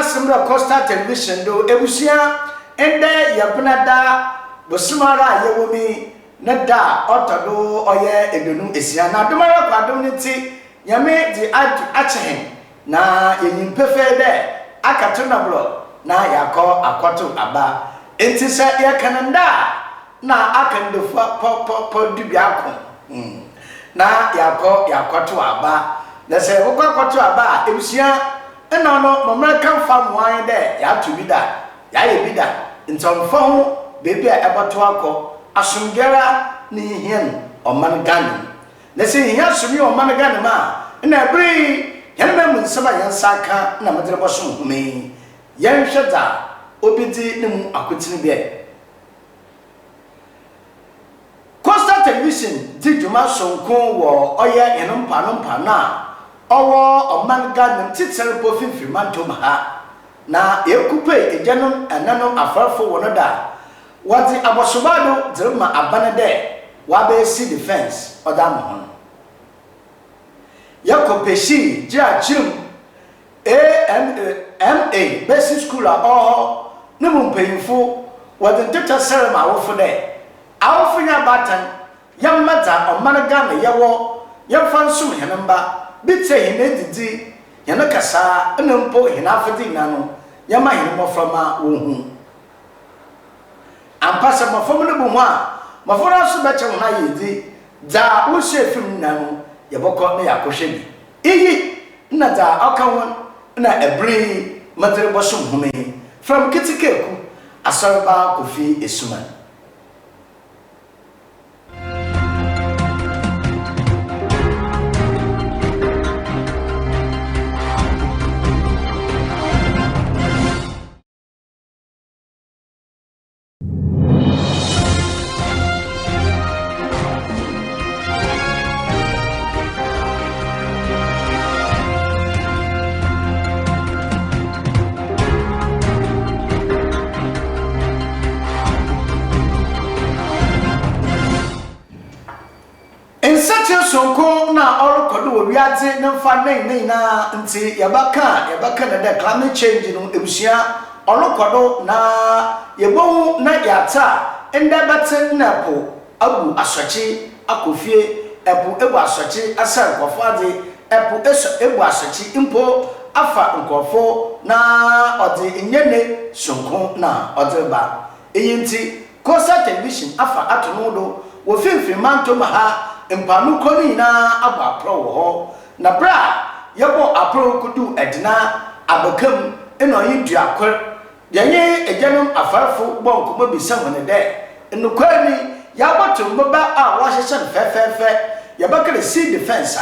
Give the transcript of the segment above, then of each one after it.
Simra Costa Television do ebusia ende yabenada bosumara yewumi nada otodo oye edonu esia na domara kwadom nti nyame di achen na yenimpefe de akato na blo na yakọ akoto aba enti se yakananda na akando po dubiako na yakoto aba na se akoto aba ebusia ena no momre kan fa moan de ya to bida ya ye bida ntomfa ho bebi a eboto akọ asumgera ni hien oman ganu na se hia sumi oman ganu ma na bri yan mem nsama yan saka na modere boso humi yan hweda obidi ne mu akotini be Costa Television di juma sonko wo oye yenompa na owo oman ganu titsere po finfiri mantom ha na ekupe ejanom ananom afarfo wonoda wati abosobado dirma abanade wabe si defense odam yakopeshi ja chim MA basic school a ne mumpeyifo wati teta serema awofo de awofo nya batan yamata oman ganu yawo yamfansum henamba bitse hinedidi yana kasa enempo hinafedi nano yama hinmoframa wohu ampasa mafom ne bu ho a mafora so beche ho na yedi da wo shefim nano yebokọ na yakohwe bi iyi na da aka won na ebri matere bosom home from kitikeku asarba kofi esuman sonko na orokodo wo wiade ne mfa nei na nti yabaka na the climate change no ebusia orokodo na yebohu na yata enda baten na po abu asochi akofie ebu asochi asar kofade ebu asochi impo afa nkofo na ode nyene sonko na ode ba eyinti Costa Television afa atonodo wo finfiri mantom ha empanu koni na aba pro ho na bra yebo apro kudu edina abakam eno yidua kwar yenye ejanom afarfo bonko mabisa woni de enukwani yaboto mba a wahyehyem fefefe yabakere sea defense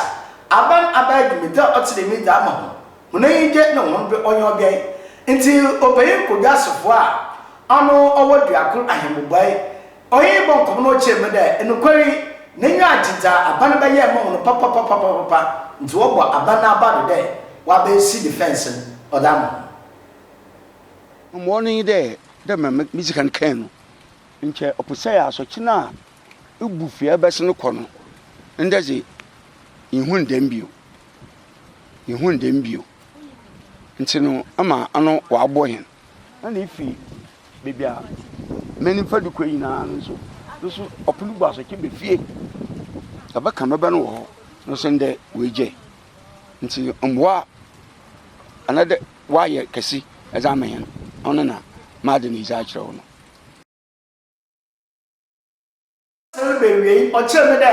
aban abadumida otidemida ma ho munayije na wonbe onyo bian nti obayin kodasofo a ano owoduakor ahembubai oyin bonko no chemede enukwari nenyo agita abana ba ye mo no papa nti wo bo abana abado de wa be si defense odam morning de music can nche opusaya so china egbufie bese no kono ndeze ihun dembio nti no ama ano wa abo hen na ifi bebia meni fadu ko yina nso opunu gba so ke be fie abaka meba no ho no sende weje nti mwa anade waye kesi ezamayen onana madeni za kire no selbewi o cheme de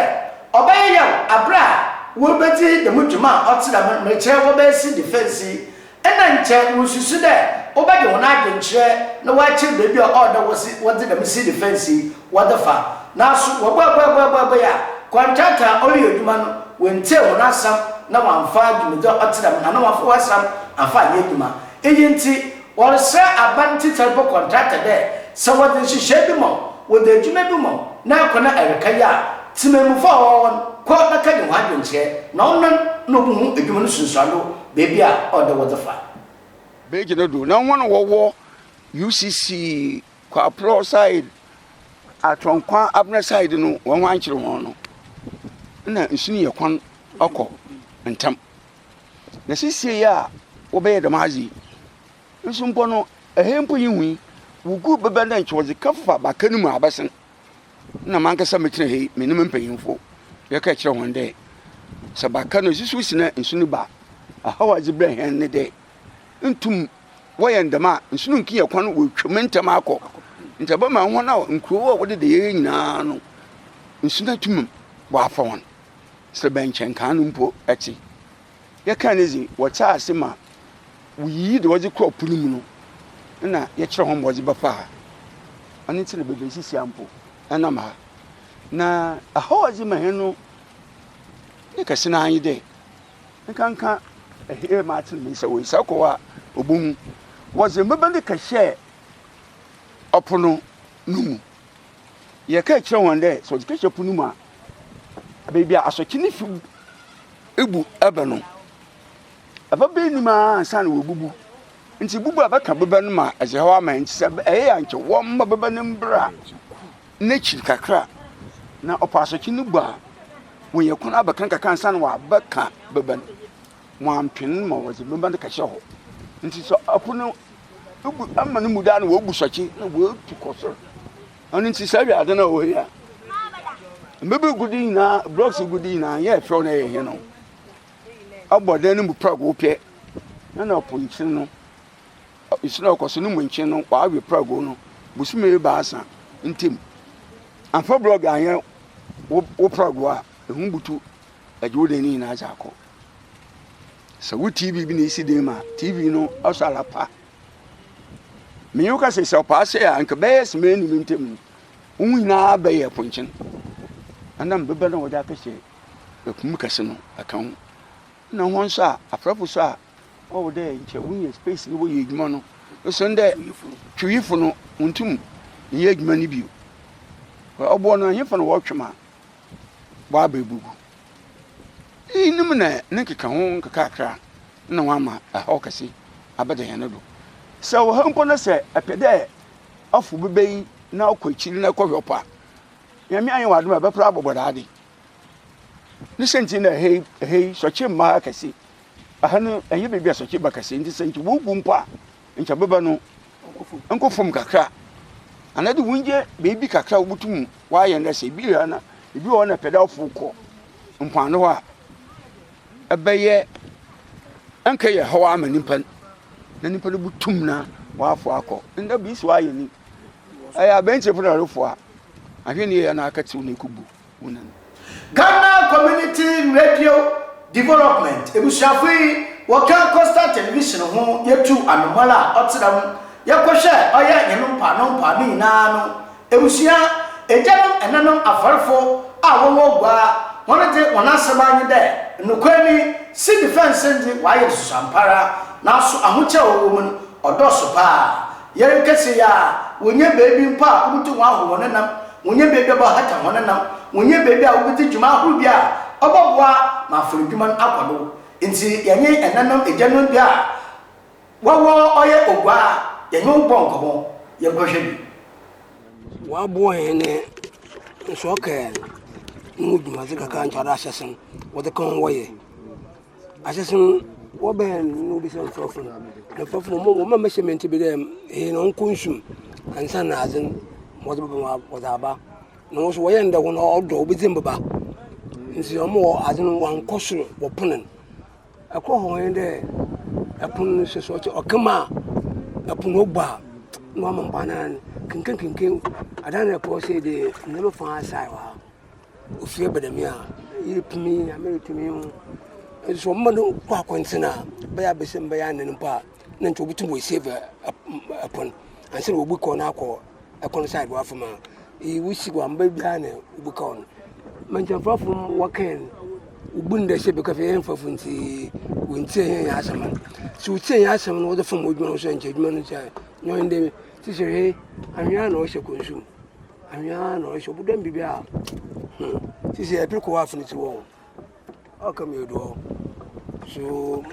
obaye abra wo beti de mutuma otida me che wo be si defense ena nche mususu de obade wona adwenche na wa che bebi o order wo de dem si defense wo da fa na so wo ba ya contractor ori oduma no wente wona asam na wanfa adwumedo otida na na wanfa wasam afa ye adwuma eyinti wor se abanti telebo contractor de se wo de hihye bi mo wo de adwuma bi mo na akona ereka ya timemufo won ko na ka ni wadwenche na onan no bu adwuma no sunsualo bebi a order wo da fa beje no do na won wo UCC kwa pro side atonkwa abna side no won wan kire won no na nsini yakwan akọ ntam na sisi ya wo be da mazi nso mpo no ehempo yi hui wugu bebe na nchwozi kafa bakanu mu abasen na mankasa metire hei menim mpanyimfo yɛka kyerɛ wɔn dɛ sɛ bakanu susu sina nsu no ba ahawazi bra hen ne dɛ ntum wɔyɛ ndama nsu no nkiya kwan wɔ twem ntam akɔ ntaba ma ho na nkuro wɔ de yɛ nyinaa no nsu na tumum wɔ afa wɔn sɛ bɛnkyɛn kan no mpo ɛte yɛka ne zi wɔta ase ma wuyi de wɔdze kɔ punu mu no na yɛkyerɛ ho wɔdze bɛfa ani tene bebe sisi ampo ana ma na ahawazi ma hen no ne kase na anyi dɛ nkanka ehe ma tene me sɛ wo isa kɔ wa obun wɔdze mbɛbɛ de kahyɛ ɔpono no mu yɛka kyerɛ wɔn dɛ sɛ wɔdze kahyɛ pono mu a baabi a asɔkye ne fi ebu ɛbɛ no aba bɛ nim a ansa na wɔbubu nti bubu a bɛka bɛbɛ no ma ɛsɛ hɔ ama nti sɛ ɛyɛ ankyɛ wɔn mma bɛbɛ no mbra n'ekyir kakra na ɔpa asɔkye no bu a wɔyɛ kono abɛka kakra ansa na wɔabɛka bɛbɛ no wɔampene ma wɔdze bɛbɛ no kahyɛ hɔ nti sɛ ɔpono ebu ama no mu da na wɔbu sɔkye na wɔatu kɔ soro ɔno nti sɛ wi ade na wɔyɛ a mbɛbɛ gudi na blocks gudi na yɛ fɛw na yɛ hɛ no abɔdan no mu prag wopɛ na ɔpo nkyin no isina ɔkɔso no mu nkyin no wɔawe prag no busume baasa ntem amfa blog anyɛ wo prag a ehu butu adwo de ni na aja akɔ sɛ wo tv bi na isi de ma tv no ɔsɔ alapa me yoka sɛ sɛ ɔpa sɛ a anka bɛyɛ sɛ ni ntem wo nyinaa bɛyɛ ponkyin anam bɛbɛ na wɔde akɛhyɛ ekum kɛse no aka ho na wɔn nso a afrafo so a wɔwɔ dɛ nkyɛ wunyɛ space no wɔyɛ adwuma no so ndɛ twiyifo no ntum nyɛ adwuma no bio ɔbɔ no ahemfa no wɔtwem a wɔaba ebugu nim na ne keka ho nkakakra na wɔama ɛhɔ kɛse abɛda yɛn no do sɛ wɔ ha mpo no sɛ ɛpɛ dɛ afo bɛbɛ yi na ɔkɔ akyiri na ɛkɔhwɛ ɔpa yɛme ayɛ wɔ adom a bɛpra abɔbɔdaade ne senti na hei sɔkye mmaa kɛse aha no ɛyɛ baabi a sɔkye ba kɛse nti sɛ nti wɔbu mpo a nkyɛ bɛba no nkɔfom kakra anade wungye baabi kakra wobutum wɔayɛ ndɛ sɛ ebi ha na ebi wɔ na pɛda ɔfo kɔ mpoano hɔ a ɛbɛyɛ ɛnka yɛ hɔ ama nipa na nipa no butum na wɔafo akɔ ndɛ bi si wɔayɛ ni ɛyɛ abɛnkyɛ fo na refo a ahwɛ ne yɛ na akɛtew na ekubu wonan Ghana Community Radio Development ebusuafo yi wɔka Coastal Television ho yetu anomala ɔtedam yakɔhwɛ ɔyɛ yenompa no nyinaa no ebusua ejanom enanom afarefo a wɔwɔ gua wɔn de wɔn asɛm anyi dɛ nokwani si defense ndi wɔayɛ susampara na so ahokyɛ wɔ mu no ɔdɔso pa yɛn kɛse ya wonye beebi mpa obutu wɔn aho wɔn nam wonye beebi a hata wɔn nam wonye beebi a obutu dwuma ahoro bi a ɔbɔboa ma aforo dwuma akwado nti yɛnye enanom ejanom bi a wɔwɔ ɔyɛ ogua yɛnye wobɔ nkɔmɔ yɛnkɔhwɛ bi wabo hene nso ka nu dwuma ze kaka nchara ahyesen wode kan woye ahyesen wo ben no bi sen fofo na fofo mo ma measurement bi dem no nkonsum ansa na azen wode ba wode aba no so woye nda ho no odo obi zembaba nsi mo azen wan kosoro wo ponen akọ ho hende apun so so okama apun ogba no amampanan kinkin adana po say de never find sai wa ofie bedamia yipimi ameritimi so mmadu kwa kwantina baya besem baya nanimpa na nto bitum we save upon and say obu ko na akọ ekon side wa fama e wisi wa mba bia na obu ka on manjan frafum waken ubunda she be ka fe enfafu nti wontie ya asama so tie ya asama no de fam odwuma so nche odwuma no cha nyoinde tisere anwia na o hye konsum anwia na o hye obudam bibia tisi epiko wa afniti wo akam yedo so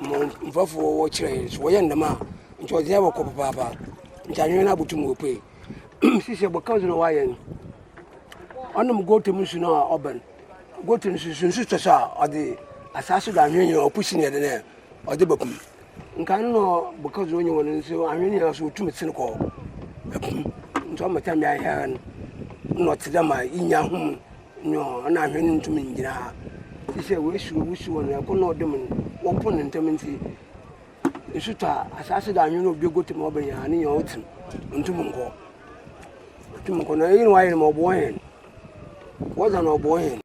mfafo wo kire so wo yendama nti o dia bako papa nti anwia na butum wo pe sisi baka zo wa yen onum goto musu na oban goto nsu tsa ode asaso da anwia o pushi ne de ne ode bakum nkan no because onye won nso ahwene ya so tumi tin ko nso amata mi ahia no tidama inya hum no na ahwene ntumi ngira sise we wusu won ko no dem wo pon ntem nti nso ta asase da ahwene obi gotem obenya ne ya otim ntumi nko na yin wa yin mo bo hen waza no bo hen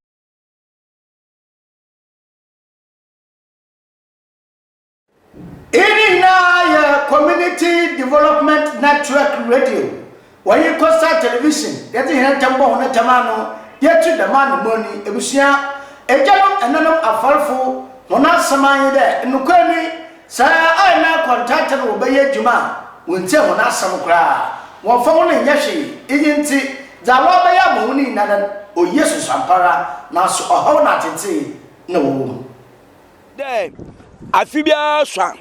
Community Development Network Radio. When you Costa Television, yet in a temple on a tamano, yet to the man money, Ebusia, a jalop and none of a falful, Mona Samay there, and Nukoni, Sir, I now contacted Obey Juma, when tell Mona Samukra, one phone in Yashi, Idinti, Zawabaya Moni, Nadan, or Jesus Ampara, Nasu or Honat, no. There, Afibia Swan.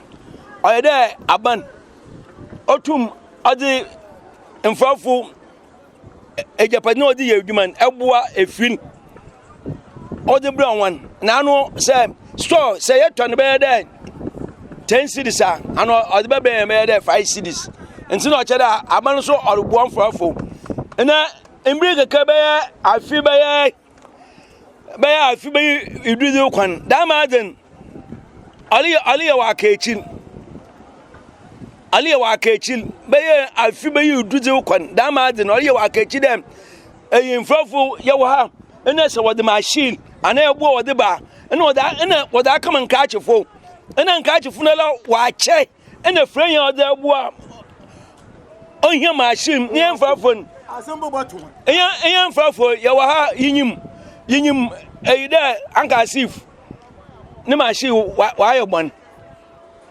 Oye de aban otum ade mfafo ejapani odi yeduman eboa efin odi brown one na no say store say yeton be de 10 cities ano odi be 5 cities nti no che da aban so orbuo mfafo na embre keke be afi be idudu kwan da ma den ali wa kechin Ali wa kechil beye afi beye uduze ukwan da ma de no ye wa kechi dem eyimfrofo ye wo ha ene se wode machine ana egbo wode ba ene wode akama nka achefo ene nka achefo na la wa che ene frenya wode egbo a ohia machine ye mfrofo asembo batu eye mfrofo ye wo ha yinyim eyide anka asif ne machine wa ye bon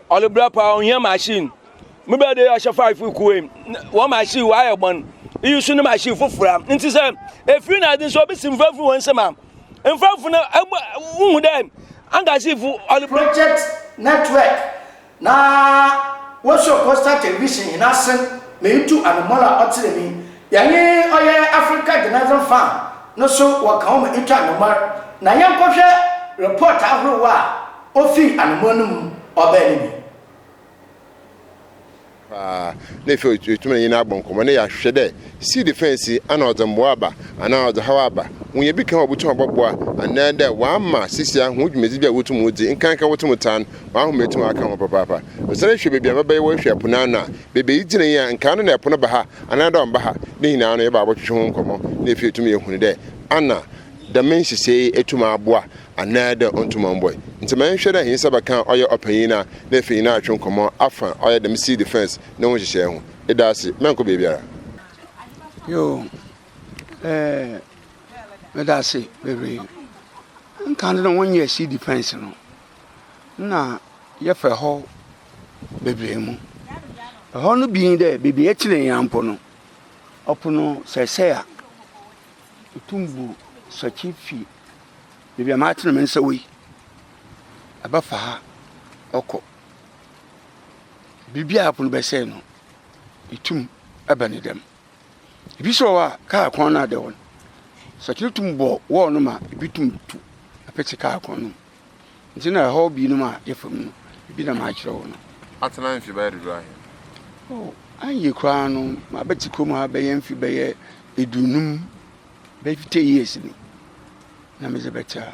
olubra pa ohia machine me be dey asha 5 kuwe one machine wa ayobon you sunu machine fofura nti say efiri na dey so be simfafu won sema mfafu na hu dem anga sifu project network na Washo Costa Television na sen me tu anomola otiremi yanye oye Africa General Farm no so waka o me itu anomar na yankohwe report ahoro wa ofi anomonum obanimi ne fe otuma nyina abonkomo ne ya hwehwe de see defense ana odzambo aba ana odzahawa aba wonye bi kan obutu oboboa ana de wa ma sisia ho dwumezi bia wotum odzi nkanka wotum tan wa ho metum aka ho papa osere hwe bebia babai wo hwe apona na bebe igina ya nka no na epono ba ha ana da omba ha ne hina no ye ba abotwehwe ho nkomo ne fe otuma ye hunu de ana da menshi sei etuma aboa ana da ontuma mboy nti man hwe da hin sabaka oye opanyina na fe ina atwe nkomo afa oye dem see defense na won hyehyɛ ho edase menko bebiara yo medase bebre nkan na won ye see defense no na ye fa ho bebre mu ho no bi de bebi etire yampo no opono sesea utumbu sachifi bebi amatre men sawi abafa ha oko bibia apono bese no itum abane dem ibiso wa ka akon na de won sachitum bo wo no ma ibitum tu apete ka akon no ntina ho bi no ma yefam no bi na ma akire wo no atana mfi ba do ahe oh anye kra no ma beti kom ha be yemfi be ye edunum be 50 years ni na me zebeta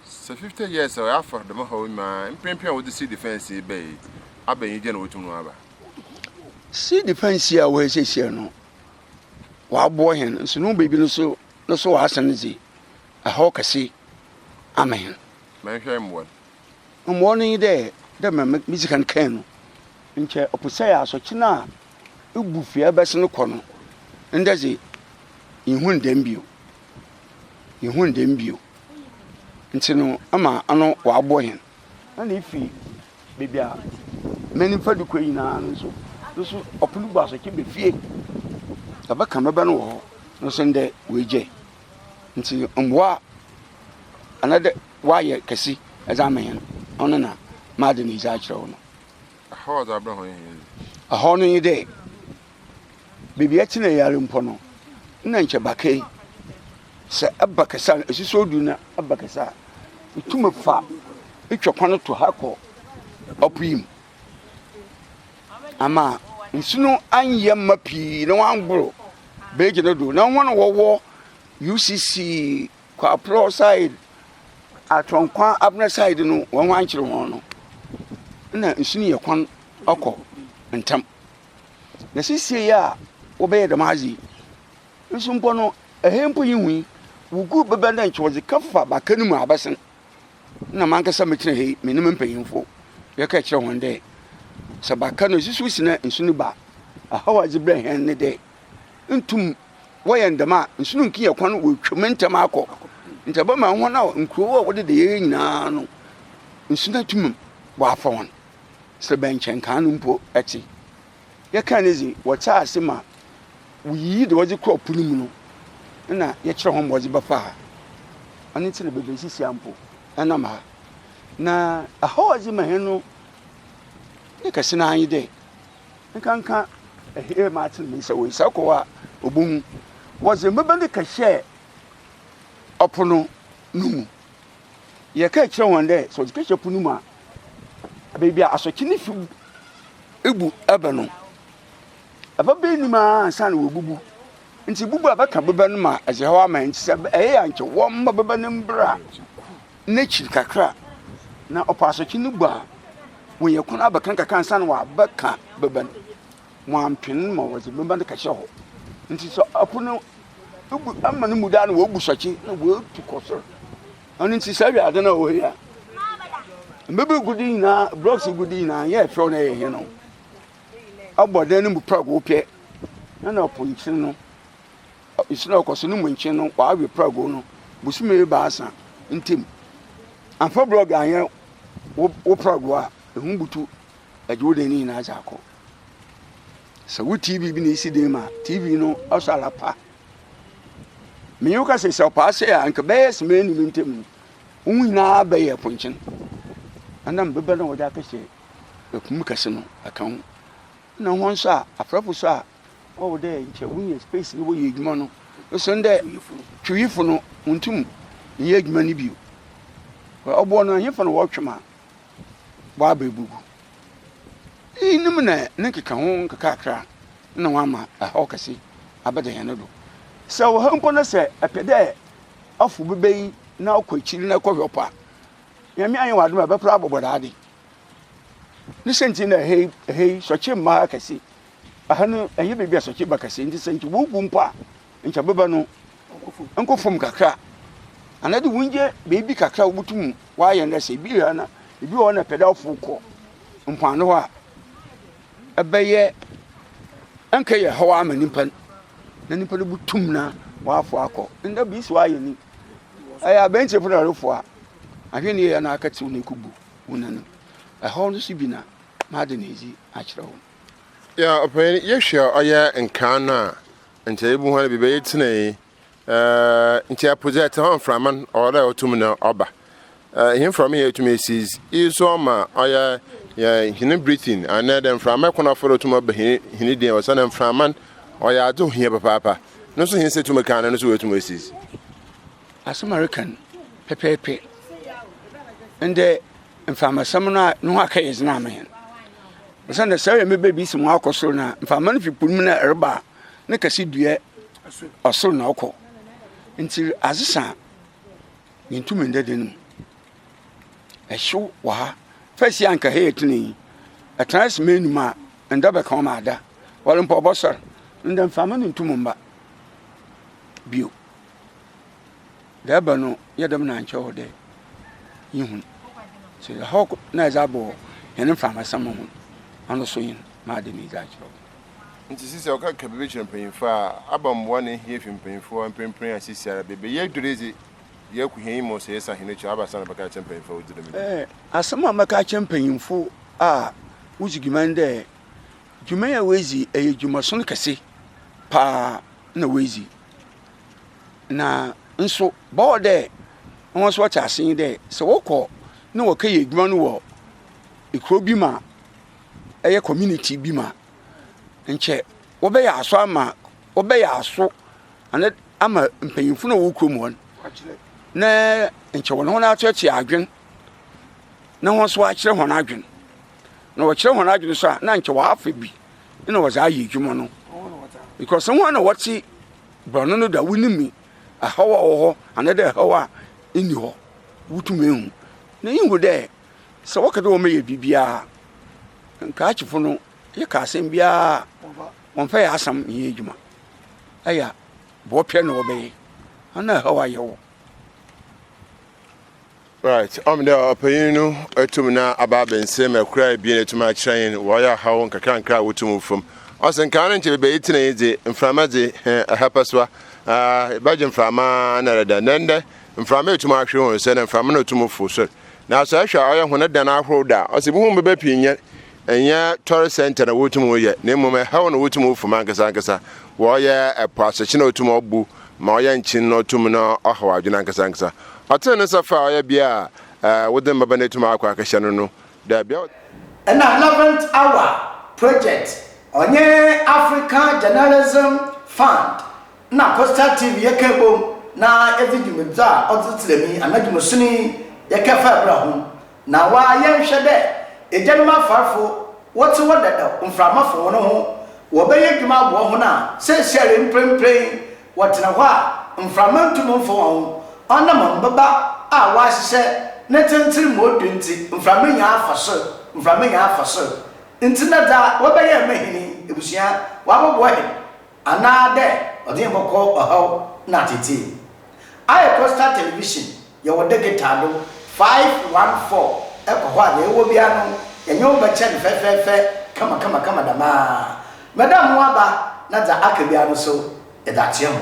so 50 years o afọ de ma ho ma mpempem wo de see defense be abenyi je na wotum no aba see defense ya wo hyehyɛ no wa bo hen nso no baby no so wa asan zi a ho kase amen man hwɛ mwo mwo no de me musican kan no nche opusai aso kina egufia bɛse no kɔ no ndaze ihun dem bio nti no ama ano wa bo hen na ifi bibia meni fadu ko yina nso opulu ba so ke be fie abaka meba no wo no so nde weje nti mboa anade waye kesi azamen ono na madeni za kire no how za bra ho yin aho no yide bibia tina yare mpo no na nche bakai se abakasa esiso odu na abakasa ituma fa itwa kwano to hako opim ama nsuno anyɛ mma pii na wangoro beegi no do na wɔn wɔwɔ UCC Kwapro side Atonkwa Abner side no wɔn wankyere wɔn no na nsuno yɛ kwan akɔ ntam na sisie ya wɔbɛyɛ dɛm azi nso mpo no ɛhempo yi hui wugu bɛbɛ na nkyɛwɔdze kafa baka no mu abɛsen na mankasa mekyerɛ hei menim mpanyimfo yɛka kyerɛ wɔn dɛ sɛ baka no susu si na nsuno ba ahawadze brɛ hɛn ne dɛ ntum wɔyɛ ndɛm a nsuno nki yɛ kwan wɔ twam ntam akɔ ntaba ma hɔn a nkurow a wɔde de yɛ nyinaa no nsuno atumam wɔafa wɔn sɛ bɛnkyɛn kan no mpo ɛte yɛka ne zi wɔkyɛ ase ma wuyi de wɔdze kɔ punu mu no na yɛkyerɛ hɔn wɔdze bɛfa ha ɔne nti na bɛbɛ sisi ampo ɛnam ha na ahawadze ma hɛn no ne kɛse na anyi dɛ nkanka ɛhɛ ma ate ne sɛ wɔ isa kɔ a obohu wɔdze mbɛbɛ ne kɛhyɛ ɔpono no mu yɛka kyerɛ wɔn dɛ sɛ ɔdze kɛhyɛ pono mu a baabi a asɔkye ne fi ebu ɛbɛ no ɛbɛ bɛ nim a ansa na wɔbubu nti bubu a bɛka bɛbɛ no ma ɛgye hɔ ama nti sɛ ɛyɛ ankyɛ wɔn mma bɛbɛ no mbra n'ekyir kakra na ɔpɔ asɔkye no bu a wɔyɛ kwan abɛka kakra ansa na wɔabɛka bɛbɛ no wɔampene ma wɔdze bɛbɛ no kɛhyɛ hɔ nti sɛ ɔpono ebu ama no mu da na wɔbu sɔkye na wɔatu kɔ soro ɔno nti sɛ awiade no a wɔyɛ a mbɛbɛ gudi nyinaa blocks gudi nyinaa yɛ fɛw na yɛ hɛ no abɔ dan no mu prag wopɛ na ɔpɔ nkyɛn no isina ɔkɔ so no mu nkyɛn no wɔawe prag no busume baasa ntem amfa blog anyɛ wo prag a ehu butu agye wo dan ni nyinaa agye akɔ sɛ wo TV bi na esi dan ma TV no ɔsɔ alapa menyo ka sɛ ɔpaase a anka bɛyɛ sema ni ntem wo nyinaa bɛyɛ ponkyɛn anam bɛbɛ na wɔde akɛhyɛ ekum kɛse no aka ho na wɔn so a afrafo so a ɔwɔ dɛ nkyɛ wonya space no wɔyɛ adwuma no so ndɛ twiyifo no ntum nyɛ adwuma no bio ɔbɔ no ahemfa no wɔtwem a wɔaba ebugu nim na ne keka ho kakra na wɔama ɛhɔ kɛse abɛda yɛn no do sɛ wɔ ha mpo no sɛ ɛpɛ dɛ afo bɛbɛ yi na ɔkɔ akyiri na ɛkɔhwɛ ɔpa yɛme ayɛ wɔ adom a bɛpra abɔbɔdaade ne sɛnti na ɛhei sɔkye mmaa kɛse aha no ɛyɛ baabi a sɔkye ba kɛse nti sɛ nti wogu mpo a nkyɛ bɛba no nkɔ fam kakra anade wongye baabi kakra wobutum waayɛ ndɛ sɛ ebi ha na ebi wɔ na pɛda afo kɔ mpoano hɔ a ɛbɛyɛ ɛnka yɛ hɔ ama nipa na nipa no butum na waafo akɔ ndɛ bi si waayɛ ni ɛyɛ abɛnkyɛ fo na refo a ahwɛ ne yɛ na aka tew na ekubu wonanu ɛhɔ no so bi na maade na ezi akyerɛ wo ya ɔpɛni yɛhwɛ ɔyɛ nkan no a nkyɛ ebu ho na bi bɛyɛ tena yi nkyɛ project hɔ mframan ɔwɔda ɔtum na ɔba him from here to me sees iso ma ɔyɛ yɛ hine breathing and then mframan kɔna fɔlɔ tum ɔba hine den ɔsɛ na mframan ɔyɛ ado hia papa no so hin sɛ tum kan no so wɔ tum sees as American pepepe ende mfamasam no no aka yɛ zina amen bɛsɛ na sɛ yɛ mebe bi si mo akɔsoro na mfamano fi punum na ɛreba ne kase dua ɔsoro na ɔkɔ nti azesa yɛntum ndɛdɛnum ɛhyew wɔ ha fɛsi anka ha yɛtene ɛtena sɛ menum a nda bɛka ma ada wɔle mpa ɔbɔsɔre nda mfamano ntum mba bio dɛba no yɛdɛm na ankyɛ hɔ dɛ yihun sɛ ha na ɛza bɔ yɛne mfamasam ho ano so yin ma de mi gakyerɛ nti sisi ɔka ka bebe kyerɛ mpanyimfo a aba mboa ne hie fi mpanyimfo mpempren a sisi ara bebe yɛ durezi yɛ ku hien mo sɛ yɛ sa hene kyerɛ aba sa na bɛka kyerɛ mpanyimfo a wodire mi asɛm a mɛka kyerɛ mpanyimfo a wuzi dwuma ndɛ dwuma yɛ wezi ɛyɛ dwumaso no kɛse paa na wezi na nso bɔɔ dɛ wɔn so wɔkyɛ ase dɛ sɛ wɔkɔ na wɔka yɛ dwuma no wɔ ekuro bi ma ɛyɛ community bi ma nkyɛ wɔbɛyɛ aso ama wɔbɛyɛ aso ana ama mpanyimfo na wɔkuro mu hɔ na nkyɛ wɔn ho na akyerɛkyerɛ adwen na wɔn so akyerɛ wɔn adwen na wɔkyerɛ hɔn adwene so a na nkyɛ wɔafa bi na wɔdze ayɛ adwuma no because wɔn na wɔte brɔno no da wonimi ɛhaw a wɔ hɔ anadɛ ɛhaw a ɛnni hɔ wotum ehu na ihu dɛ sɛ wɔkɛdɛ wɔn yɛ biribiara nka akyefo no yɛ ka asɛm biara wɔmfa yɛ asam yɛ adwuma ɛyɛ bɔɔpɛ na wɔbɛyɛ ana ɛhaw ayɛ wɔ right de ɔpanyin no atum na aba abɛnsɛm akura bi na atum akyerɛ yɛn wɔyɛ haw nkakrankra a wotum fam ɔsɛ nkaa no nkyɛ bɛbɛyi tena yi dze mframa dze ɛhapa soa bɛgye mframa na reda nɛndɛ mframa atum ahwere wɔn sɛ na mframa no atum fo so na sɛ ahwɛ a ɔyɛ hone dan ahorow da ɔsɛ bi hu bɛbɛ pii nyɛ ɛnyɛ tɔre center na wotum yɛ na mmom ɛhaw na wotum fam ankasa wɔyɛ ɛpo ahyɛkye na otum ɔbu ma ɔyɛ nkyin na otum na ɔhaw adwene ankasa ɔtene ne safa ɔyɛ bia wode mbaba no atum akɔ akɛhyɛ no da bia ɛna 11th hour project ɔnyɛ African Journalism Fund na Coastal TV yɛka bom na yɛde dwumadzi a ɔdze mi anadwumasuni yɛka fa bra ho na wa yɛnhwɛ dɛ egyanum afarfo wɔte wɔdada mframafo wɔn ho wɔbɛyɛ dwuma aboɔ ho na sɛsiare mprempren wɔtena hɔ a mframa ntumfo wɔn ɔnam mbaba a wɔahyehyɛ ne tentiri modu nti mframa nya afa so nti na da wɔbɛyɛ mahini ebusua wɔabɔbɔ he anaa dɛ ɔde mbɔkɔ ɔhaw na tete ayɛ Coastal Television yɛwɔ degeta do 514 ɛkɔ hɔ a yɛwɔ bia no yɛnyɛ wo bɛkyɛ ne fɛfɛɛfɛ kama dama madam ho aba na dza aka bia no so yɛda kyerɛ ho